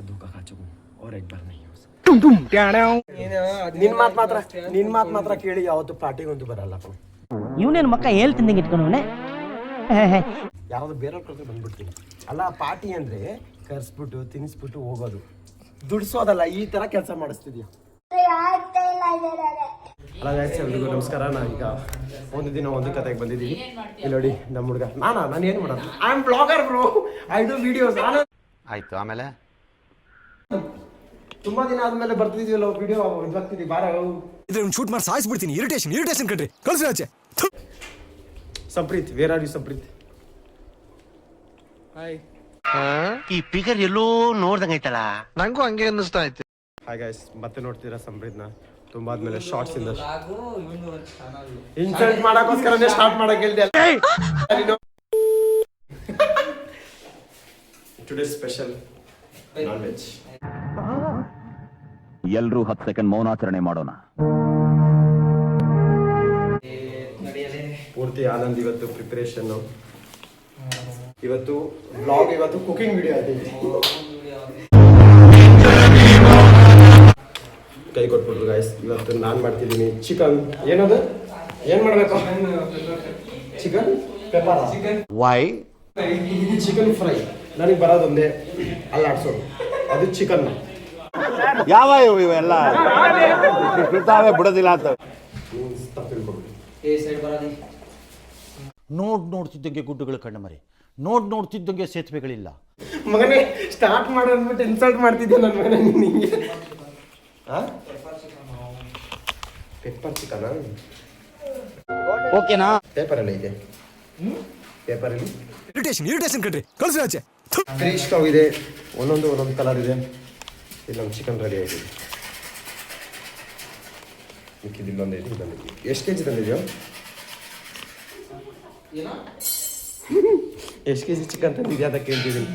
धोखा खा चुका हूँ और एक बार नहीं हो सकता. ನಿನ್ ಮಾತ್ ಮಾತ್ರ ಕೇಳಿ ಯಾವತ್ತು ಪಾರ್ಟಿಗಂತೂ ಬರಲ್ಲ. ಇವನೇನು ಮಕ್ಕ ಹೇಳ್ತಿದ್ದಂಗೆ ಇಟ್ಕೊಂಡವನೆ. ಯಾವ್ದು ಬೇರೆಯವ್ರ ಕಡೆ ಬಂದ್ಬಿಡ್ತೀನಿ. ಅಲ್ಲ ಪಾರ್ಟಿ ಅಂದ್ರೆ ಕರ್ಸ್ಬಿಟ್ಟು ತಿನ್ಸ್ಬಿಟ್ಟು ಹೋಗೋದು, ದುಡ್ಸೋದಲ್ಲ. ಈ ತರ ಕೆಲಸ ಮಾಡಿಸ್ತಿದ್ಯಾ? ಎಲ್ರಿಗೂ ನಮಸ್ಕಾರ. ನಾವೀಗ ಒಂದು ದಿನ ಒಂದು ಕತೆಗೆ ಬಂದಿದ್ದೀವಿ. ಇಲ್ಲಿ ನೋಡಿ ನಮ್ಮ ಹುಡುಗ. ನಾನು ಏನು ಮಾಡೋದು, I am blogger bro, I do videos. ಆಯ್ತು, ಆಮೇಲೆ ತುಂಬಾ ದಿನ ಆದ್ಮೇಲೆ ಬರ್ತಿದೀವಲ್ಲ ವಿಡಿಯೋ ಇದಾಗ್ತಿದ್ವಿ. ಬಾರ ಇದ್ರೆ ಶೂಟ್ ಮಾಡಿ ಸಾಯಿಸ್ಬಿಡ್ತೀನಿ. ಇರಿಟೇಷನ್ ಕಣ್ರಿ, ಕಳ್ಸಿ ಆಚೆ. Sampreeth, where are you Sampreeth? Hi. ಈ ಫಿಗರ್ ಎಲ್ಲೋ ನೋಡ್ದಂಗೈತಲ್ಲ, ನಂಗೂ ಹಂಗೆ ಅನ್ನಿಸ್ತಾ ಐತೆ. ಹಾಯ್ ಗೈಸ್, ಮತ್ತೆ ನೋಡ್ತೀರಾ ಸಂಪ್ರೀತ್ನ ತುಂಬಾ ಆದ್ಮೇಲೆ ಶಾರ್ಟ್ಸ್ ಇಂದ. ಇನ್ಸಲ್ಟ್ ಮಾಡಕ್ಕೋಸ್ಕರನೇ ಸ್ಟಾರ್ಟ್ ಮಾಡಕ್ ಹೇಳ್ದೆ. Today special non veg. ಎಲ್ರೂ 10 ಸೆಕೆಂಡ್ ಮೌನಾಚರಣೆ ಮಾಡೋಣ. ಪೂರ್ತಿ ಆನಂದ್ ಇವತ್ತು ಪ್ರಿಪರೇಷನ್. ಇವತ್ತು ವ್ಲಾಗ್, ಇವತ್ತು ಕುಕಿಂಗ್ ವಿಡಿಯೋ ಆಯ್ತು. ಕೈ ಕೊಟ್ಬಿಟ್ರು ಗಾಯ್ಸ್. ಇವತ್ತು ನಾನು ಮಾಡ್ತಿದ್ದೀನಿ ಚಿಕನ್. ಏನದು, ಏನ್ ಮಾಡ್ಬೇಕು? Chicken pepper. Why? Chicken fry. ನನಗೆ ಬರೋದೊಂದೇ ಅಲ್ಲಾಡ್ಸೋದು, ಅದು ಚಿಕನ್. ಯಾವ ಇವೆಲ್ಲ ಬಿಡ್ತಾವೆ, ಬಿಡೋದಿಲ್ಲ ಅಂತ ನೋಡ್ತಿದ್ದಂಗೆ ಗುಡ್ಡುಗಳು ಕಣ್ಣು ಮರಿ, ನೋಡ್ತಿದ್ದಂಗೆ ಸೇತುವೆಗಳಿಲ್ಲ. ಮಗನೇ ಸ್ಟಾರ್ಟ್ ಮಾಡು ಅಂದ್ಬಿಟ್ಟು ಇನ್ಸಲ್ಟ್ ಮಾಡ್ತಿದ್ದೆ ನನ್ನ ಮಗನೇ ನಿಂಗೆ. ಪೆಪ್ಪರ್ ಚಿಕನ್ ಓಕೆನಾ? ಪೇಪರಲ್ಲಿ ಇದೆ, ಪೇಪರಲ್ಲಿ ಇರಿಟೇಷನ್ ಕಣ್ರಿ, ಕಳ್ಸಿ ಆಚೆ. ಫ್ರೀ ಸ್ಟವ್ ಇದೆ, ಒಂದೊಂದು ಕಲರ್ ಇದೆ. ಇಲ್ಲಿ ನಮ್ಮ ಚಿಕನ್ ರೆಡಿ ಆಗಿದೆ. ಇಲ್ಲೊಂದು ಇದೆ, ಇಲ್ಲೊಂದು. ಎಷ್ಟು ಕೆ ಜಿ ತಂದಿದೆಯೋ? ಎಷ್ಟು ಕೆ ಜಿ ಚಿಕನ್ ತಂದಿದ್ಯಾ ಅಂತ ಕೇಳ್ತಿದ್ದೀನಿ.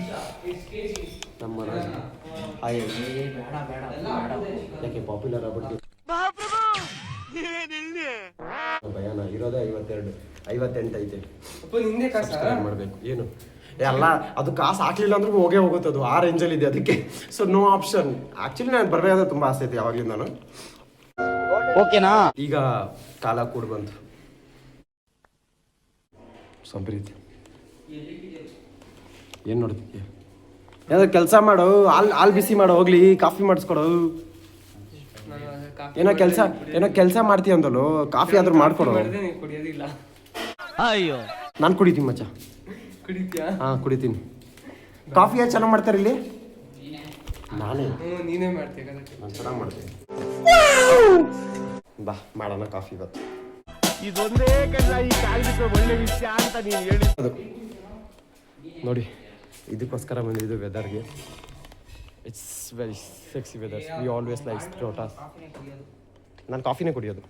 ನಮ್ಮ ಯಾಕೆ ಪಾಪ್ಯುಲರ್ ಆಗ್ಬಿಟ್ಟು ಭಯಾನ ಇರೋದೇ 58 ಐತೆ. ಮಾಡಬೇಕು ಏನು ಎಲ್ಲ ಅದು ಕಾಸು ಹಾಕ್ಲಿಲ್ಲ ಅಂದ್ರೂ ಹೋಗುತ್ತೆ. ಅದು ಆ ರೇಂಜಲ್ಲಿ ಇದೆ, ಅದಕ್ಕೆ ಸೊ ನೋ ಆಪ್ಷನ್. ಆಕ್ಚುಲಿ ನಾನು ಬರಬೇಕಾದ್ರೆ ತುಂಬಾ ಆಸೆ ಐತೆ ಯಾವಾಗಲೂ ನಾನು. ಓಕೆನಾ? ಈಗ ಕಾಲ ಕೂಡ ಬಂತು. ಸಂಪ್ರೀತ್ ಏನು ನೋಡ್ತಿದ್ಯಾ? ಯಾವ್ದು ಕೆಲಸ ಮಾಡು, ಹಾಲು ಬಿಸಿ ಮಾಡೋ, ಹೋಗ್ಲಿ ಕಾಫಿ ಮಾಡಿಸ್ಕೊಡು. ಏನೋ ಕೆಲಸ ಮಾಡ್ತೀಯ ಅಂದಲು, ಕಾಫಿ ಆದ್ರೂ ಮಾಡ್ಕೊಡು. ಅಯ್ಯೋ, ನಾನು ಕುಡಿತೀನಿ ಮಚ್ಚ. ಹಾಂ ಕುಡಿತೀನಿ. ಕಾಫಿ ಯಾರು ಚೆನ್ನಾಗಿ ಮಾಡ್ತಾರೆ ಇಲ್ಲಿ? ನೀನೇ ಮಾಡ್ತೀಯ? ನಾನು ಚೆನ್ನಾಗಿ ಮಾಡ್ತೀನಿ. ಬಾ ಮಾಡೋಣ ಕಾಫಿ ಇವತ್ತು. ಇದೊಂದೇ ಈ ಕಾಲಕ್ಕೆ ಒಳ್ಳೆ ವಿಷಯ ಅಂತ ನೀನು ಹೇಳಿ. ಅದು ನೋಡಿ, ಇದಕ್ಕೋಸ್ಕರ ಬಂದಿದ್ದು ವೆದರ್ಗೆ. It's very sexy weather. We always likes totas. ನಾನು ಕಾಫಿನೇ ಕುಡಿಯೋದು.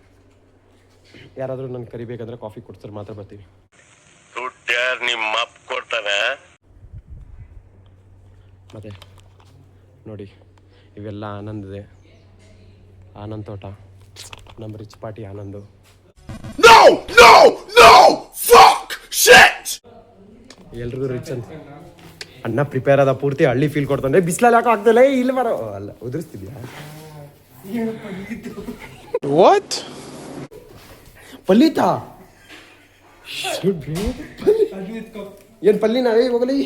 ಯಾರಾದರೂ ನಾನು ಕರಿಬೇಕಂದ್ರೆ ಕಾಫಿ ಕೊಡ್ತಾರೆ ಮಾತ್ರ ಬರ್ತೀವಿ. ನಿಮ್ಮ ಅಪ್ಪ ಕೊಡ್ತಾನೆ. ಮತ್ತೆ ನೋಡಿ, ಇವೆಲ್ಲ ಆನಂದಿದೆ. ಆನಂದ್ ತೋಟ, ನಮ್ಮ ರಿಚ್ ಪಾರ್ಟಿ ಆನಂದು. ಎಲ್ರಿಗೂ ರಿಚ್ ಅಂತ ಅಣ್ಣ ಪ್ರಿಪೇರ್ ಆದ. ಪೂರ್ತಿ ಹಳ್ಳಿ ಫೀಲ್ ಕೊಡ್ತಾನೆ. ಬಿಸಿಲಲ್ಲಿ ಯಾಕೆ ಆಗ್ತಲ್ಲ, ಇಲ್ಲಿ ಬರೋ ಅಲ್ಲ ಉದುರಿಸ್ತಿದ್ಯಾ? ವಾಟ್ ಪಲ್ಲಿತಾ? ಏನ್ ಪಲ್ಲಿ ನಾವೇ ಹೋಗಲಿ.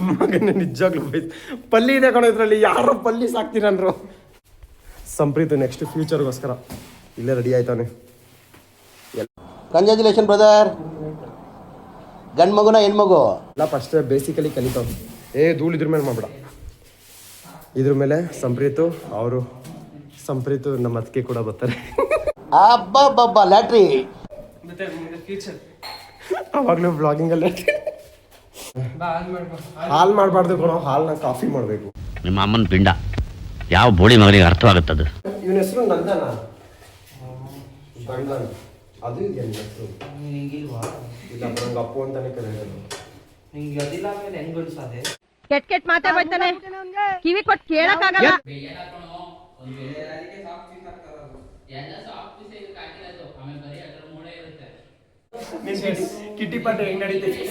ಮಗನ ನಿಜಾಗ್ಲೂ ಪಲ್ಲಿ ಇದೆ ಕಣೋ ಇದ್ರಲ್ಲಿ. ಯಾರೋ ಪಲ್ಲಿ ಸಾಕ್ತೀರನ್ರು. ಸಂಪ್ರೀತ್ ನೆಕ್ಸ್ಟ್ ಫ್ಯೂಚರ್ಗೋಸ್ಕರ ಇಲ್ಲೇ ರೆಡಿ ಆಯ್ತಾನೆ. Congratulation brother. ಗಂಡು ಮಗುನ ಹೆಣ್ಮಗು? ಇಲ್ಲ, ಫಸ್ಟ್ ಬೇಸಿಕಲಿ ಕಲಿತಾವ. ಧೂಳು ಇದ್ರ ಮೇಲೆ ಮಾಡ್ಬೇಡ. ಇದ್ರ ಮೇಲೆ ಸಂಪ್ರೀತು ನಮ್ಮ ಅದಕ್ಕೆ ಕೂಡ ಬರ್ತಾರೆ. ಅಬ್ಬಬ್ಬಬ್ಬ ಲ್ಯಾಟ್ರಿ. ಅವಾಗಲೂ ಬ್ಲಾಗಿಂಗಲ್ಲಿ ಹಾಲು ಮಾಡಬಾರ್ದು ಕಣೋ, ಹಾಲನ್ನ ಕಾಫಿ ಮಾಡಬೇಕು. ನಿಮ್ಮ ಅಮ್ಮನ ಪಿಂಡ ಯಾವ ಬೋಳಿ ಮಗನಿಗೆ ಅರ್ಥವಾಗುತ್ತದೆ? ಇವನ ಹೆಸರು ನಂದನ. ಗಂಡನ ಅದು ಇದೆ ಹೆಸರು. ಇಲ್ಲ ನಂಗೆ ಅಪ್ಪು ಅಂತಾನೆ ಕರೆಯೋದು. ಕೆಟ್ಟ ಮಾತೇ ಬರ್ತಾನೆ, ಕಿವಿ ಕೊಟ್ಟು ಕೇಳಕ್ಕಾಗಲ್ಲ. ಕಿಟ್ಟಿ ಪಾರ್ಟಿ ಹೆಂಗ್ ನಡೀತೈತಿ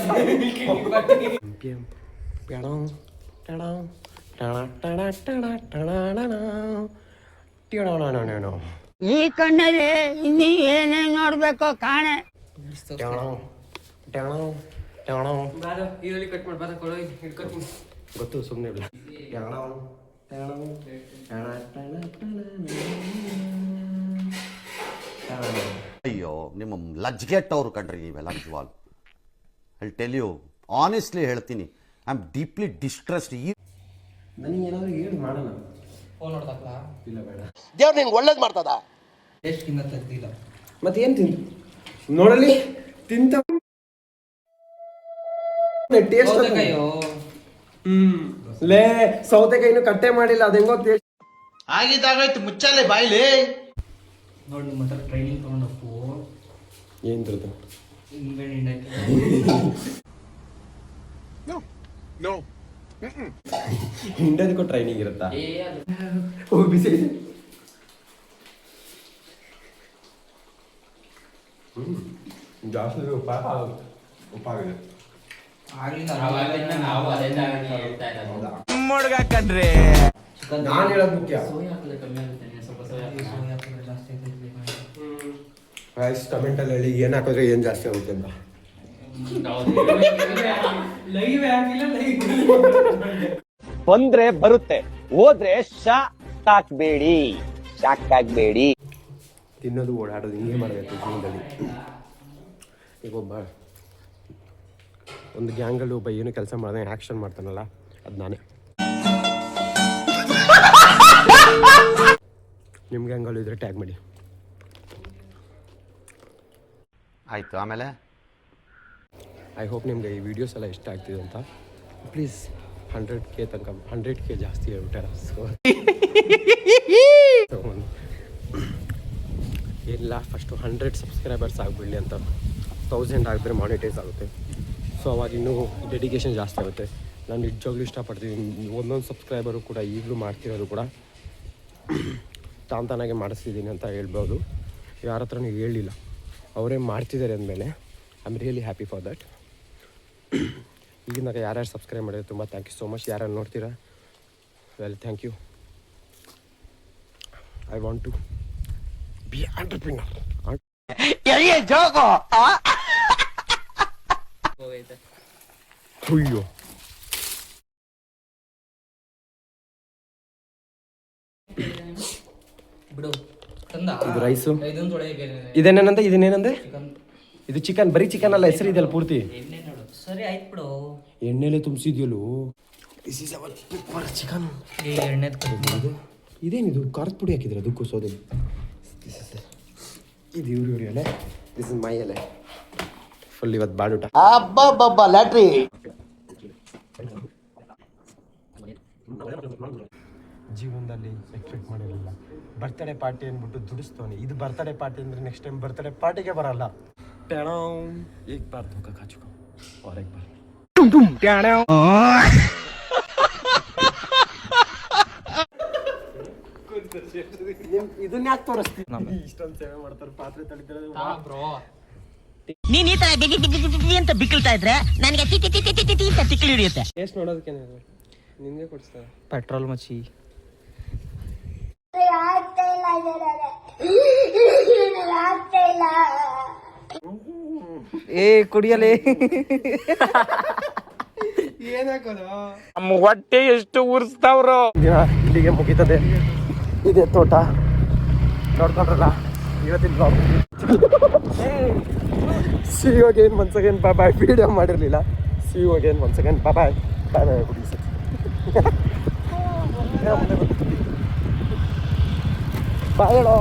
ಈ ಕಣ್ಣಲ್ಲಿ ಇನ್ನೀ ಏನೇನ್ ನೋಡ್ಬೇಕೋ ಕಾಣೆ. ಗೊತ್ತು ಸುಮ್ಮನೆ ಅಯ್ಯೋ ನಿಮ್ಮ ಲಜ್ಗೆಟ್ಟವ್ರು ಕಣ್ರಿ ನೀವೆಲ್ಲ ನಿಜವಾಲ್. ಐ ಟೆಲ್ ಯು ಆನೆಸ್ಟ್ಲಿ ಹೇಳ್ತೀನಿ, ಐ ಆಮ್ ಡೀಪ್ಲಿ ಡಿಸ್ಟ್ರೆಸ್ಡ್. ನನಗೆ ಏನಾದ್ರು ಹೇಳಿ ಮಾಡೋಣ. ಫೋನ್ ನೋಡ್ದಲ್ಲ ಇಲ್ಲ ಬೇಡ. ದೇವ್ರು ನಿನ್ಗೆ ಒಳ್ಳೇದು ಮಾಡ್ತದ. ಮತ್ತೇನು ತಿಂತ ನೋಡಲಿ ತಿಂತ ಟೇಸ್ಟ್ ಲೇ ಸೌತೆಕಾಯಿನು ಕಟ್ಟೆ ಮಾಡಿಲ್ಲ ಅದು ಹೆಂಗೋ ಆಗಿದ್ದಾಗಾಯ್ತು ಮುಚ್ಚಾಲೆ ಬಾಯ್ಲಿ. ನೋಡಿ ನಿಮ್ಮ ಹತ್ರ ಟ್ರೈನಿಂಗ್ ತಗೊಂಡಪ್ಪು ಏನ್ ತಿಳ್ದು ಹಿಂಡೋದಕ್ಕೂ ಟ್ರೈನಿಂಗ್ ಇರುತ್ತಾ? ಬಿಸಿ ಜಾಸ್ತಿ ಉಪ್ಪಾಗಿದೆ. ನಾನು ಹೇಳೋದು ಮುಖ್ಯ. ರೈಸ್ ಟೊಮೆಟೊಲ್ಲಿ ಹೇಳಿ ಏನು ಹಾಕಿದ್ರೆ ಏನು ಜಾಸ್ತಿ ಆಗುತ್ತೆ ಅಂತ. ಬಂದ್ರೆ ಬರುತ್ತೆ, ಹೋದ್ರೆ ಶಾಕ್ ಆಗ್ಬೇಡಿ. ತಿನ್ನೋದು ಓಡಾಡೋದು ಹಿಂಗೆ ಮಾಡಬೇಕು ಜೀವನದಲ್ಲಿ. ಈಗ ಒಂದು ಗ್ಯಾಂಗಲ್ಲಿ ಒಬ್ಬ ಏನು ಕೆಲಸ ಮಾಡಿದೆ ಆ್ಯಕ್ಷನ್ ಮಾಡ್ತಾನಲ್ಲ ಅದು ನಾನೇ. ನಿಮ್ಮ ಗ್ಯಾಂಗಲ್ಲೂ ಇದ್ರೆ ಟ್ಯಾಗ್ ಮಾಡಿ. ಆಯ್ತು, ಆಮೇಲೆ ಐ ಹೋಪ್ ನಿಮಗೆ ಈ ವಿಡಿಯೋಸ್ ಎಲ್ಲ ಇಷ್ಟ ಆಗ್ತಿದೆ ಅಂತ. ಪ್ಲೀಸ್ 100K ತನಕ 100K ಜಾಸ್ತಿ ಹೇಳ್ಬಿಟ್ಟಾರ. ಸೊ ಏನಿಲ್ಲ, ಫಸ್ಟು 100 ಸಬ್ಸ್ಕ್ರೈಬರ್ಸ್ ಆಗಿಬಿಡಲಿ ಅಂತ. 1000 ಆಗಿದ್ರೆ ಮಾನಿಟೈಸ್ ಆಗುತ್ತೆ. ಸೊ ಅವಾಗ ಇನ್ನೂ ಡೆಡಿಕೇಶನ್ ಜಾಸ್ತಿ ಆಗುತ್ತೆ. ನಾನು ನಿಜವಾಗ್ಲೂ ಇಷ್ಟಪಡ್ತೀನಿ. ಒಂದೊಂದು ಸಬ್ಸ್ಕ್ರೈಬರು ಕೂಡ ಈಗಲೂ ಮಾಡ್ತಿರೋದು ಕೂಡ ತಾನಾಗೆ ಮಾಡಿಸ್ತಿದ್ದೀನಿ ಅಂತ ಹೇಳ್ಬೋದು. ಯಾರ ಹತ್ರನೂ ಹೇಳಿಲ್ಲ, ಅವರೇ ಮಾಡ್ತಿದ್ದಾರೆ ಅಂದಮೇಲೆ I am really happy for that. ಈಗಿಂದಾಗ ಯಾರ್ಯಾರು ಸಬ್ಸ್ಕ್ರೈಬ್ ಮಾಡಿದ್ರೆ ತುಂಬ ಥ್ಯಾಂಕ್ ಯು ಸೋ ಮಚ್. ಯಾರ್ಯಾರು ನೋಡ್ತೀರಾ well thank you. I want to be entrepreneur. ಅಯ್ಯೋ ಇದು ರೈಸು, ಇದೇನೇನಂದೆ ಇದು ಚಿಕನ್. ಬರೀ ಚಿಕನ್ ಅಲ್ಲ, ಹೆಸರು ಇದೆಯಲ್ಲ ಪೂರ್ತಿ. ಸರಿ ಆಯ್ತು ಬಿಡು. ಎಣ್ಣೆಲೆ ತುಂಬಿಸಿದ್ಯಲ್ಲೋ. This is our pepper chicken. ಇದೇನಿದು ಖಾರದ ಪುಡಿ ಹಾಕಿದ್ರೆ ಅದಕ್ಕೂ ಸೋದೆ. ಇದು ಇವ್ರ ಎಲೆ, ದಿಸ್ ಇಸ್ ಮೈ ಎಲೆ. ಫುಲ್ ಇವತ್ತು ಬಾಡೂಟ. ಲ್ಯಾಟ್ರಿ ಜೀವನದಲ್ಲಿ ಎಕ್ಸ್ಪೆಕ್ಟ್ ಮಾಡಿರಲಿಲ್ಲ. ಬರ್ತ್ಡೇ ಪಾರ್ಟಿ ಅಂದ್ಬಿಟ್ಟು ದುಡಿಸ್ತವನಿ. ಇದು ಬರ್ತ್ಡೇ ಪಾರ್ಟಿ ಅಂದರೆ ನೆಕ್ಸ್ಟ್ ಟೈಮ್ ಬರ್ತ್ಡೇ ಪಾರ್ಟಿಗೆ ಬರಲ್ಲ. एक बार धोखा खा चुका हूँ और एक बार ಇದನ್ನ ಯಾಕೆ ತೋರಿಸ್ತೀನಿ? ಇಷ್ಟೊಂದು ಸೇವೆ ಮಾಡ್ತಾರೆ, ಪಾತ್ರೆ ತೊಳಿತಾರೆ. ನೀನ್ ಈ ತರ ಬಿಗಿ ಬಿಗಿ ಬಿಗಿ ಅಂತ ಬಿಕ್ಕಳ್ತಾ ಇದ್ರೆ ನನಗೆ T T T T T T ಅಂತ ತಿಕ್ಕಲಿ ಹಿಡಿಯುತ್ತೆ. ಎಷ್ಟು ನೋಡೋದಕ್ಕೆ ನಿನ್ಗೆ ಕೊಡಿಸ್ತಾರೆ ಪೆಟ್ರೋಲ್ ಮಚ್ಚಿ. ಏ ಕುಡಿಯಲೇ ಏನಾಕೋದು? ನಮ್ಮ ಹೊಟ್ಟೆ ಎಷ್ಟು ಉರ್ಸ್ತಾವ್ರು. ಇಲ್ಲಿಗೆ ಮುಗೀತದೆ ಇದೆ ತೋಟ. ನೋಡ್ಕೊಂಡ್ರಲ್ಲ ಇವತ್ತಿನ blog. See you again once again bye bye. Video ಮಾಡಿರಲಿಲ್ಲ. See you again once again bye bye bye bye. ಕುಡಿ ಬಾಯ್ ಹೇಳೋ.